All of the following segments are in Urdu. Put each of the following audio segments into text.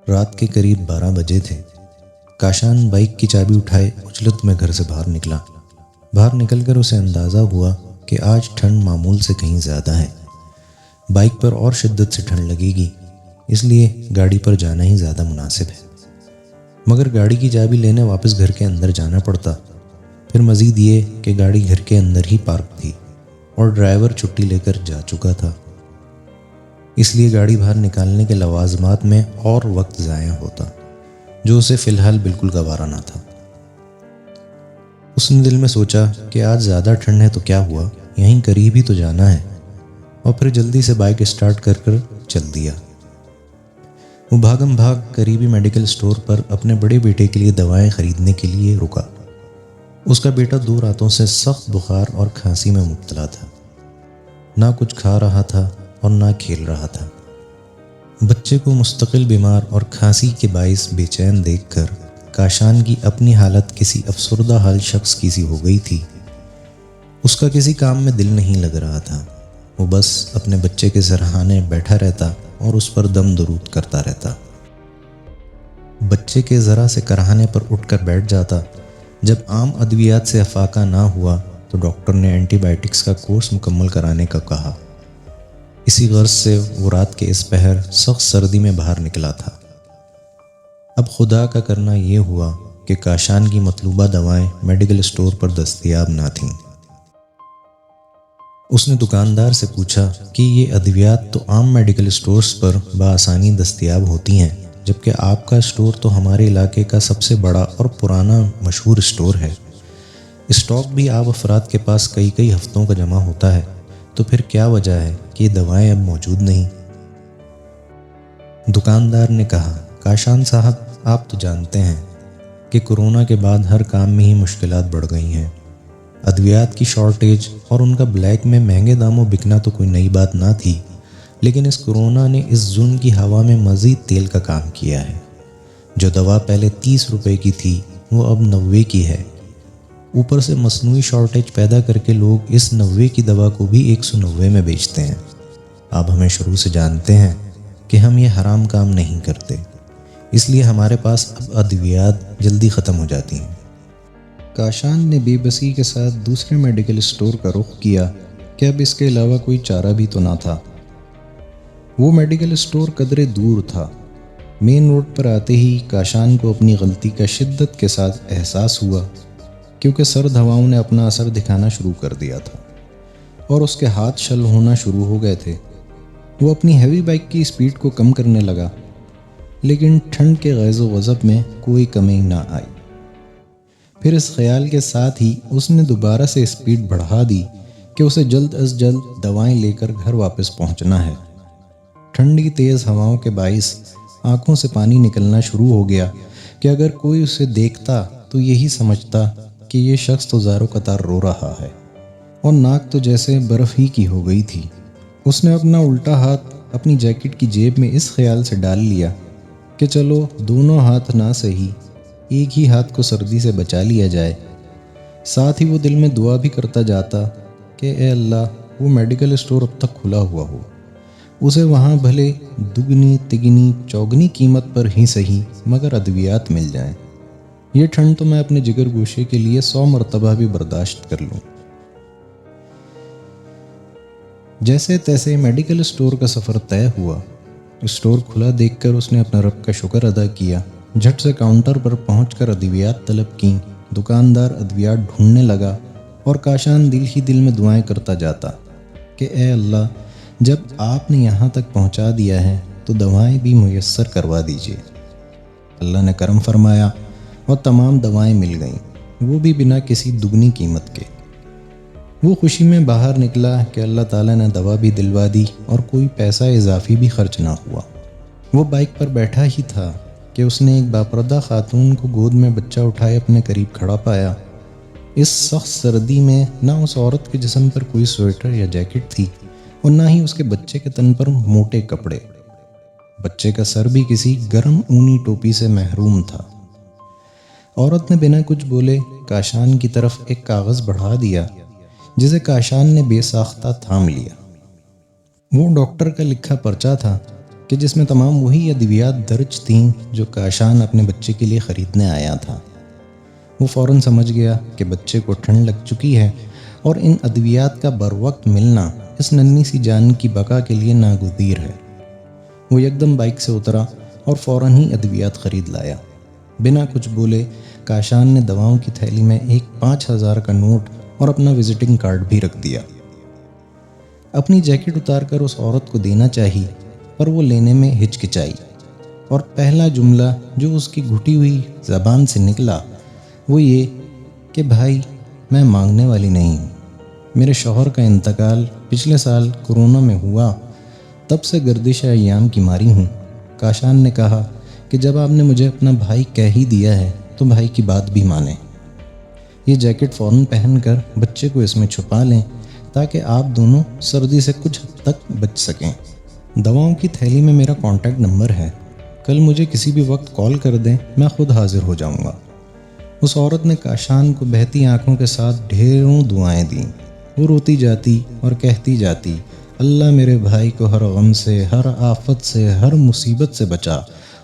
رات کے قریب 12 بجے تھے۔ کاشان بائک کی چابی اٹھائے اجلت میں گھر سے باہر نکلا۔ باہر نکل کر اسے اندازہ ہوا کہ آج ٹھنڈ معمول سے کہیں زیادہ ہے۔ بائک پر اور شدت سے ٹھنڈ لگے گی، اس لیے گاڑی پر جانا ہی زیادہ مناسب ہے۔ مگر گاڑی کی چابی لینے واپس گھر کے اندر جانا پڑتا۔ پھر مزید یہ کہ گاڑی گھر کے اندر ہی پارک تھی اور ڈرائیور چھٹی لے کر جا چکا تھا، اس لیے گاڑی باہر نکالنے کے لوازمات میں اور وقت ضائع ہوتا، جو اسے فی الحال بالکل گوارا نہ تھا۔ اس نے دل میں سوچا کہ آج زیادہ ٹھنڈ ہے تو کیا ہوا، یہیں قریب ہی تو جانا ہے، اور پھر جلدی سے بائک اسٹارٹ کر چل دیا۔ وہ بھاگم بھاگ قریبی میڈیکل سٹور پر اپنے بڑے بیٹے کے لیے دوائیں خریدنے کے لیے رکا۔ اس کا بیٹا 2 راتوں سے سخت بخار اور کھانسی میں مبتلا تھا۔ نہ کچھ کھا رہا تھا اور نہ کھیل رہا تھا۔ بچے کو مستقل بیمار اور کھانسی کے باعث بے چین دیکھ کر کاشان کی اپنی حالت کسی افسردہ حال شخص کی سی ہو گئی تھی۔ اس کا کسی کام میں دل نہیں لگ رہا تھا۔ وہ بس اپنے بچے کے سرہانے بیٹھا رہتا اور اس پر دم درود کرتا رہتا۔ بچے کے ذرا سے کرہانے پر اٹھ کر بیٹھ جاتا۔ جب عام ادویات سے افاقہ نہ ہوا تو ڈاکٹر نے اینٹی بائیوٹکس کا کورس مکمل کرانے کا کہا۔ اسی غرض سے وہ رات کے اس پہر سخت سردی میں باہر نکلا تھا۔ اب خدا کا کرنا یہ ہوا کہ کاشان کی مطلوبہ دوائیں میڈیکل سٹور پر دستیاب نہ تھیں۔ اس نے دکاندار سے پوچھا کہ یہ ادویات تو عام میڈیکل سٹورز پر بآسانی دستیاب ہوتی ہیں، جبکہ آپ کا سٹور تو ہمارے علاقے کا سب سے بڑا اور پرانا مشہور سٹور ہے۔ اسٹاک بھی آپ افراد کے پاس کئی ہفتوں کا جمع ہوتا ہے، تو پھر کیا وجہ ہے کہ یہ دوائیں اب موجود نہیں؟ دکاندار نے کہا، کاشان صاحب، آپ تو جانتے ہیں کہ کورونا کے بعد ہر کام میں ہی مشکلات بڑھ گئی ہیں۔ ادویات کی شارٹیج اور ان کا بلیک میں مہنگے داموں بکنا تو کوئی نئی بات نہ تھی، لیکن اس کورونا نے اس ظلم کی ہوا میں مزید تیل کا کام کیا ہے۔ جو دوا پہلے 30 روپے کی تھی وہ اب 90 کی ہے۔ اوپر سے مصنوعی شارٹیج پیدا کر کے لوگ اس 90 کی دوا کو بھی 190 میں بیچتے ہیں۔ اب ہمیں شروع سے جانتے ہیں کہ ہم یہ حرام کام نہیں کرتے، اس لیے ہمارے پاس اب ادویات جلدی ختم ہو جاتی ہیں۔ کاشان نے بے بسی کے ساتھ دوسرے میڈیکل سٹور کا رخ کیا کہ اب اس کے علاوہ کوئی چارہ بھی تو نہ تھا۔ وہ میڈیکل سٹور قدرے دور تھا۔ مین روڈ پر آتے ہی کاشان کو اپنی غلطی کا شدت کے ساتھ احساس ہوا، کیونکہ سرد ہواؤں نے اپنا اثر دکھانا شروع کر دیا تھا اور اس کے ہاتھ شل ہونا شروع ہو گئے تھے۔ وہ اپنی ہیوی بائک کی سپیڈ کو کم کرنے لگا، لیکن ٹھنڈ کے غیظ و غضب میں کوئی کمی نہ آئی۔ پھر اس خیال کے ساتھ ہی اس نے دوبارہ سے سپیڈ بڑھا دی کہ اسے جلد از جلد دوائیں لے کر گھر واپس پہنچنا ہے۔ ٹھنڈی تیز ہواؤں کے باعث آنکھوں سے پانی نکلنا شروع ہو گیا کہ اگر کوئی اسے دیکھتا تو یہی سمجھتا کہ یہ شخص تو زاروں قطار رو رہا ہے، اور ناک تو جیسے برف ہی کی ہو گئی تھی۔ اس نے اپنا الٹا ہاتھ اپنی جیکٹ کی جیب میں اس خیال سے ڈال لیا کہ چلو دونوں ہاتھ نہ سہی، ایک ہی ہاتھ کو سردی سے بچا لیا جائے۔ ساتھ ہی وہ دل میں دعا بھی کرتا جاتا کہ اے اللہ، وہ میڈیکل سٹور اب تک کھلا ہوا ہو، اسے وہاں بھلے دگنی تگنی چوگنی قیمت پر ہی صحیح مگر ادویات مل جائیں۔ یہ ٹھنڈ تو میں اپنے جگر گوشے کے لیے 100 مرتبہ بھی برداشت کر لوں۔ جیسے تیسے میڈیکل سٹور کا سفر طے ہوا۔ سٹور کھلا دیکھ کر اس نے اپنا رب کا شکر ادا کیا۔ جھٹ سے کاؤنٹر پر پہنچ کر ادویات طلب کیں۔ دکاندار ادویات ڈھونڈنے لگا اور کاشان دل ہی دل میں دعائیں کرتا جاتا کہ اے اللہ، جب آپ نے یہاں تک پہنچا دیا ہے تو دوائیں بھی میسر کروا دیجیے۔ اللہ نے کرم فرمایا اور تمام دوائیں مل گئیں، وہ بھی بنا کسی دگنی قیمت کے۔ وہ خوشی میں باہر نکلا کہ اللہ تعالیٰ نے دوا بھی دلوا دی اور کوئی پیسہ اضافی بھی خرچ نہ ہوا۔ وہ بائک پر بیٹھا ہی تھا کہ اس نے ایک باپردہ خاتون کو گود میں بچہ اٹھائے اپنے قریب کھڑا پایا۔ اس سخت سردی میں نہ اس عورت کے جسم پر کوئی سویٹر یا جیکٹ تھی اور نہ ہی اس کے بچے کے تن پر موٹے کپڑے۔ بچے کا سر بھی کسی گرم اونی ٹوپی سے محروم تھا۔ عورت نے بنا کچھ بولے کاشان کی طرف ایک کاغذ بڑھا دیا، جسے کاشان نے بے ساختہ تھام لیا۔ وہ ڈاکٹر کا لکھا پرچہ تھا کہ جس میں تمام وہی ادویات درج تھیں جو کاشان اپنے بچے کے لیے خریدنے آیا تھا۔ وہ فوراً سمجھ گیا کہ بچے کو ٹھنڈ لگ چکی ہے اور ان ادویات کا بروقت ملنا اس ننھی سی جان کی بقا کے لیے ناگزیر ہے۔ وہ یکدم بائک سے اترا اور فوراً ہی ادویات خرید لایا۔ بنا کچھ بولے کاشان نے دواؤں کی تھیلی میں ایک 5,000 کا نوٹ اور اپنا وزٹنگ کارڈ بھی رکھ دیا۔ اپنی جیکٹ اتار کر اس عورت کو دینا چاہی، پر وہ لینے میں ہچکچائی، اور پہلا جملہ جو اس کی گھٹی ہوئی زبان سے نکلا وہ یہ کہ بھائی میں مانگنے والی نہیں ہوں، میرے شوہر کا انتقال پچھلے سال کورونا میں ہوا، تب سے گردش ایام کی ماری ہوں۔ کاشان نے کہا کہ جب آپ نے مجھے اپنا بھائی کہہ ہی دیا ہے تو بھائی کی بات بھی مانیں۔ یہ جیکٹ فوراً پہن کر بچے کو اس میں چھپا لیں تاکہ آپ دونوں سردی سے کچھ حد تک بچ سکیں۔ دواؤں کی تھیلی میں میرا کانٹیکٹ نمبر ہے، کل مجھے کسی بھی وقت کال کر دیں، میں خود حاضر ہو جاؤں گا۔ اس عورت نے کاشان کو بہتی آنکھوں کے ساتھ ڈھیروں دعائیں دیں۔ وہ روتی جاتی اور کہتی جاتی، اللہ میرے بھائی کو ہر غم سے، ہر آفت سے، ہر مصیبت سے بچا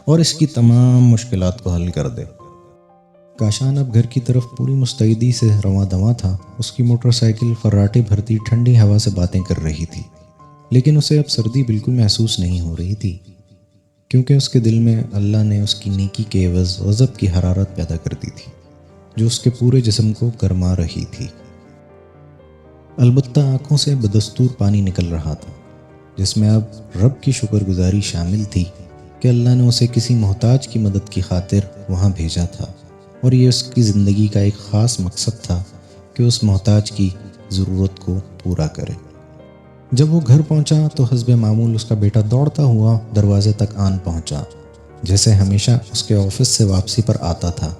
اور اس کی تمام مشکلات کو حل کر دے۔ کاشان اب گھر کی طرف پوری مستعدی سے رواں دواں تھا۔ اس کی موٹر سائیکل فراٹے بھرتی ٹھنڈی ہوا سے باتیں کر رہی تھی، لیکن اسے اب سردی بالکل محسوس نہیں ہو رہی تھی، کیونکہ اس کے دل میں اللہ نے اس کی نیکی کے عوض غضب کی حرارت پیدا کر دی تھی جو اس کے پورے جسم کو گرما رہی تھی۔ البتہ آنکھوں سے بدستور پانی نکل رہا تھا، جس میں اب رب کی شکر گزاری شامل تھی کہ اللہ نے اسے کسی محتاج کی مدد کی خاطر وہاں بھیجا تھا، اور یہ اس کی زندگی کا ایک خاص مقصد تھا کہ اس محتاج کی ضرورت کو پورا کرے۔ جب وہ گھر پہنچا تو حسب معمول اس کا بیٹا دوڑتا ہوا دروازے تک آن پہنچا، جیسے ہمیشہ اس کے آفس سے واپسی پر آتا تھا۔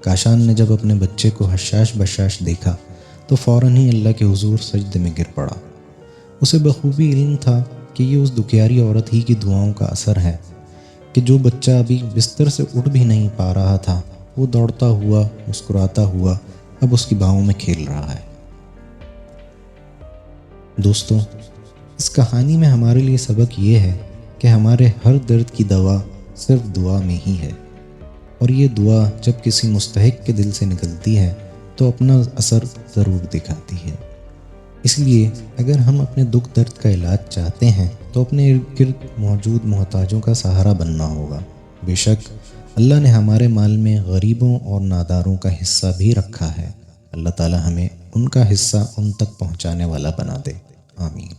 کاشان نے جب اپنے بچے کو حشاش بشاش دیکھا تو فوراً ہی اللہ کے حضور سجدے میں گر پڑا۔ اسے بخوبی علم تھا کہ یہ اس دکھیاری عورت ہی کی دعاؤں کا اثر ہے کہ جو بچہ ابھی بستر سے اٹھ بھی نہیں پا رہا تھا وہ دوڑتا ہوا مسکراتا ہوا اب اس کی باہوں میں کھیل رہا ہے۔ دوستو، اس کہانی میں ہمارے لیے سبق یہ ہے کہ ہمارے ہر درد کی دوا صرف دعا میں ہی ہے، اور یہ دعا جب کسی مستحق کے دل سے نکلتی ہے تو اپنا اثر ضرور دکھاتی ہے۔ اس لیے اگر ہم اپنے دکھ درد کا علاج چاہتے ہیں تو اپنے ارد گرد موجود محتاجوں کا سہارا بننا ہوگا۔ بے شک اللہ نے ہمارے مال میں غریبوں اور ناداروں کا حصہ بھی رکھا ہے۔ اللہ تعالی ہمیں ان کا حصہ ان تک پہنچانے والا بنا دے۔ آمین۔